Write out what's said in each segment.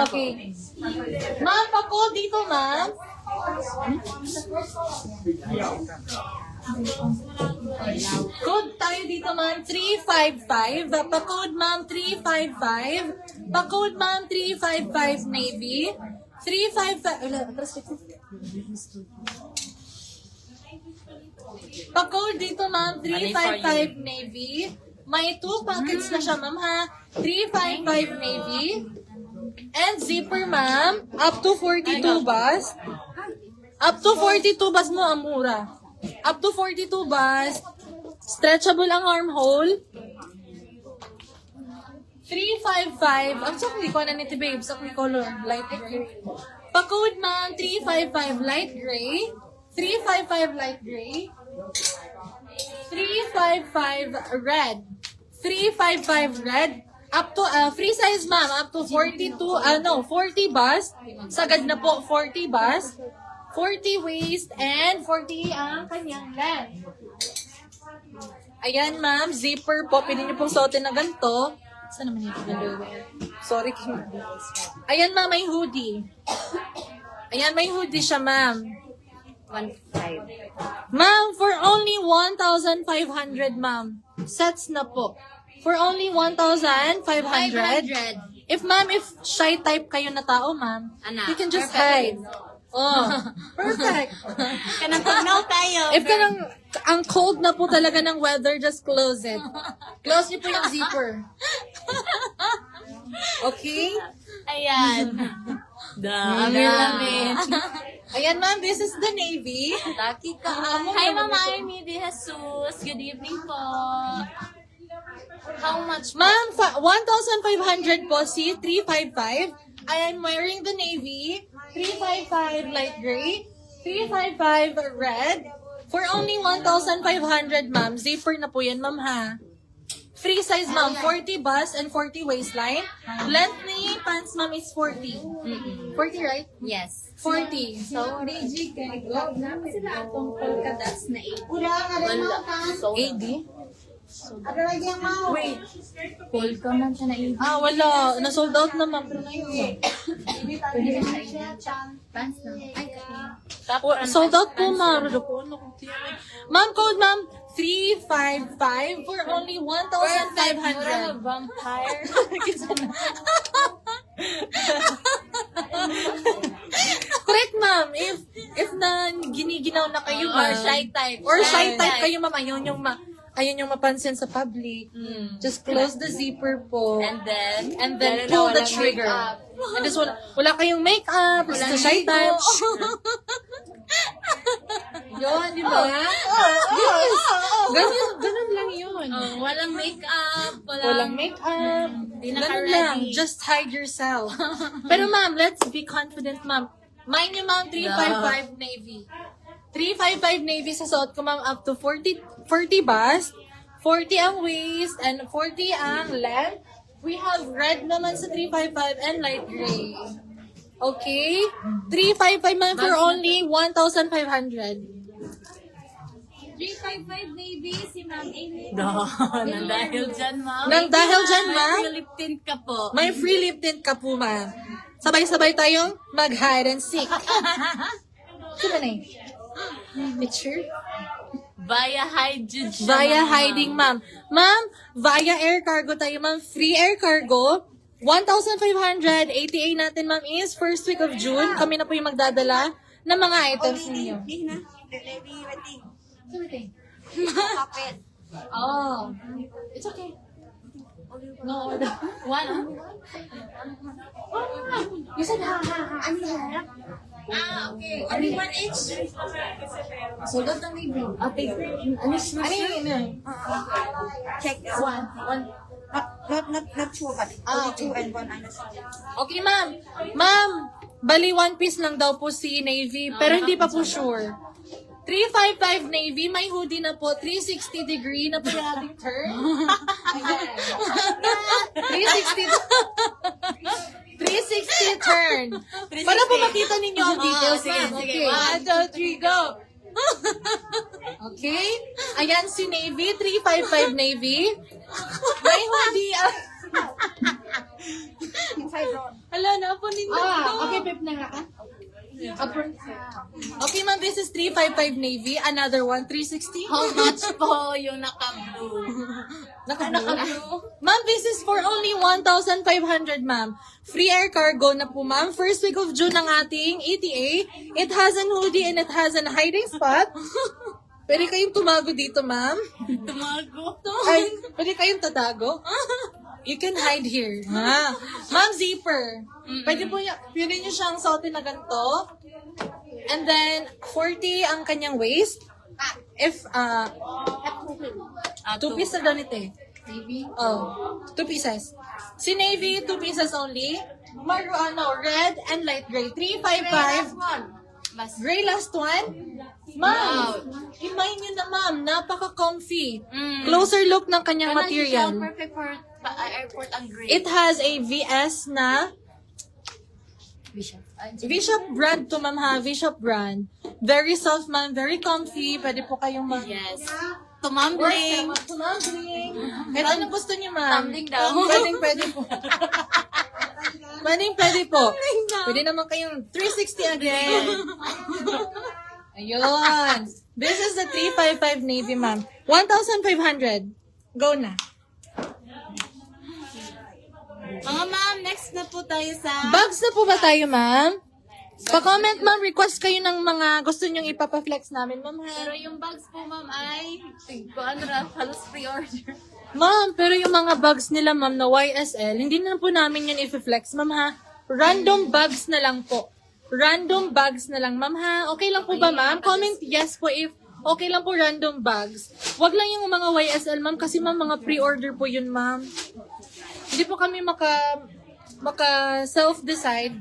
Okay. Ma'am, pa-call dito, ma'am. Code tayo dito, ma'am, 355. Pa-code, ma'am, 355. Pa-code, ma'am, 355 Navy. 355. Wala, atras dito. Pa-code dito, ma'am, 355 Navy. May 2 packets na siya, ma'am, ha? 355 Navy. And zipper, ma'am, up to 42 bus. Up to 42 bus mo, ang mura. Up to 42 bus. Stretchable ang armhole. 355. Ang sakli ko na nito, babe. Sakli color. Light gray. Pa-code, ma'am, 355 light gray. 355 light gray. 355 red. 355 red. Up to, free size ma'am, up to 42, 40 bust. Sagad na po, 40 bust. 40 waist, and 40 ang kanyang length. Ayan ma'am, zipper po. Pwede niyo pong suotin na ganito. Saan naman yung underwear? Sorry, Kim. Ayan ma'am, may hoodie. Ayan, may hoodie siya ma'am. 1.5. Ma'am, for only 1,500 ma'am. Sets na po. For only 1,500. 500. If shy type kayo na tao, ma'am, Anak, you can just perfect. hide. Oh, perfect. Kanang pagnaw tayo. If ang cold na po talaga ng weather, just close it. Close niyo po yung zipper. Okay? Ayan. Dami. Ayan, ma'am, this is the Navy. Taki ka. Hi, Mama Amy De Jesus. Good evening po. How much? Ma'am, 1,500 po, see? 355. I am wearing the navy. 355 light gray. 355 red. For only 1,500, ma'am. Zipper na po yan, ma'am, ha? Free size, ma'am. 40 bust and 40 waistline. Length ni pants, ma'am, is 40. 40, right? Yes. 40. So, Reggie, kay Glob na sila akong polka dots na 8. So, AD? Wait. polka man siya na 8. Ah, wala. Na-sold out na, ma'am. Pero na yun. Pants na. Ay, Sold out po, ma'am. Ma'am, code, ma'am, 355 for only 1,500. Vampire. Correct, ma'am. If na giniginaw na kayo, Or ma'am. shy type. Or shy type kayo, ma'am. Ayun yung mapansin sa public. Just close the zipper po. And then Pull the trigger. And this wala kayong makeup. It's the shy type. Yun, di ba? Yes. Ganun lang yun. walang makeup. Walang makeup. Di Ganun naka-ready. lang. Just hide yourself. Pero ma'am, let's be confident, ma'am. Mind you, ma'am, 355 Navy. 355 Navy sa suot ko, ma'am, up to 40 bust, 40 ang waist, and 40 ang length. We have red naman sa 355 and light gray. Okay? 355 ma'am for only 1,500. 355 Navy, si Ma'am Amy. Nang dahil dyan, Ma'am. Nang dahil dyan, ma'am. May lip tint ka po. May free lip tint ka po, ma'am. Sabay-sabay tayong mag-hide and seek. Sino na picture? Via hide. Via hiding, ma'am. Ma'am, via air cargo tayo, ma'am. Free air cargo. 1,500. ATA natin, ma'am, is first week of June. Kami na po yung magdadala ng mga items ninyo. Oh. It's okay. No order. One. You said ha. Okay. Only one each. Sold out ng libro. Okay. Ano yun? Check One. Not sure, but only two and one minus. Okay, ma'am. Ma'am, bali one piece lang daw po si Navy, pero hindi pa po sure. 355 Navy, may hoodie na po. 360 degree na po yung ating turn. 360 360 turn. Para po makita ninyo ang details, sige, ma'am. sige. Okay, 1, 2, 3, go! Okay? Ayan si Navy, 355 Navy. May hoodie. Hala, na po ninyo to. Okay, Pep na nga ka? Okay, ma'am, this is 355 Navy. Another one, 360. How much po yung naka-blue? Ma'am, this is for only 1,500, ma'am. Free air cargo na po, ma'am. First week of June ng ating ETA. It has an hoodie and it has an hiding spot. Pwede kayong tumago dito, ma'am. Tumago. Ay, pwede kayong tatago. You can hide here. Ha? Ma'am, zipper. Pwede nyo siyang suotin na ganito. And then, 40 ang kanyang waist. If, 2 pieces na ganito eh. Maybe. Oh, 2 pieces. Si Navy, 2 pieces only. Red and light gray. 355. Gray last one. Ma'am, imagine nyo na ma'am, napaka-comfy. Closer look ng kanyang material. Perfect for airport ang gray. It has a VS na V-Shop brand to ma'am ha, V-Shop brand. Very soft ma'am, very comfy. Pwede po kayong Yes. Tumambling. Tumambling. Kahit ano gusto niyo ma'am. Tumbling daw. Pwede po. Pwede po. Pwede naman kayong 360 again. Ayun. This is the 355 Navy ma'am. 1,500. Go na. Mga ma'am, next na po tayo sa... Bags na po ba tayo, ma'am? Pa-comment, ma'am. Request kayo ng mga gusto nyong ipapa-flex namin, ma'am. Pero yung bags po, ma'am, ay... halos pre-order. Ma'am, pero yung mga bags nila, ma'am, na YSL, hindi na po namin yan i-flex, ma'am, ha? Random bags na lang po. Random bags na lang, ma'am, ha? Okay lang po ba, ma'am? Comment yes po if okay lang po random bags. Wag lang yung mga YSL, ma'am, kasi ma'am, mga pre-order po yun, ma'am. Hindi po kami maka self-decide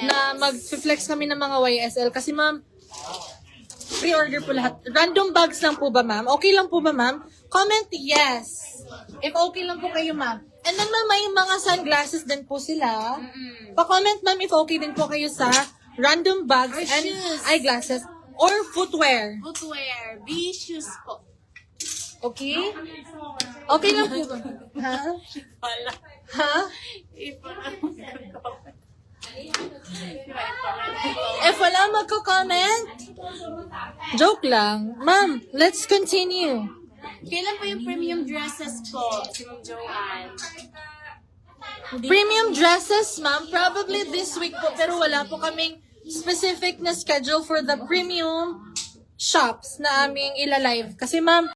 na mag-flex kami ng mga YSL kasi ma'am, pre-order po lahat. Random bags lang po ba ma'am? Okay lang po ba ma'am? Comment yes. If okay lang po kayo ma'am. And then ma'am, may mga sunglasses din po sila. Pa-comment ma'am if okay din po kayo sa random bags and eyeglasses or footwear. Footwear. B-shoes po. Okay? Okay lang po ba? Ha? Wala. Ha? If wala magko-comment, joke lang. Ma'am, let's continue. Kailan po yung premium dresses po, si Ma'am Joanne? Premium dresses, ma'am, probably this week po, pero wala po kaming specific na schedule for the premium shops na aming ilalive. Kasi ma'am,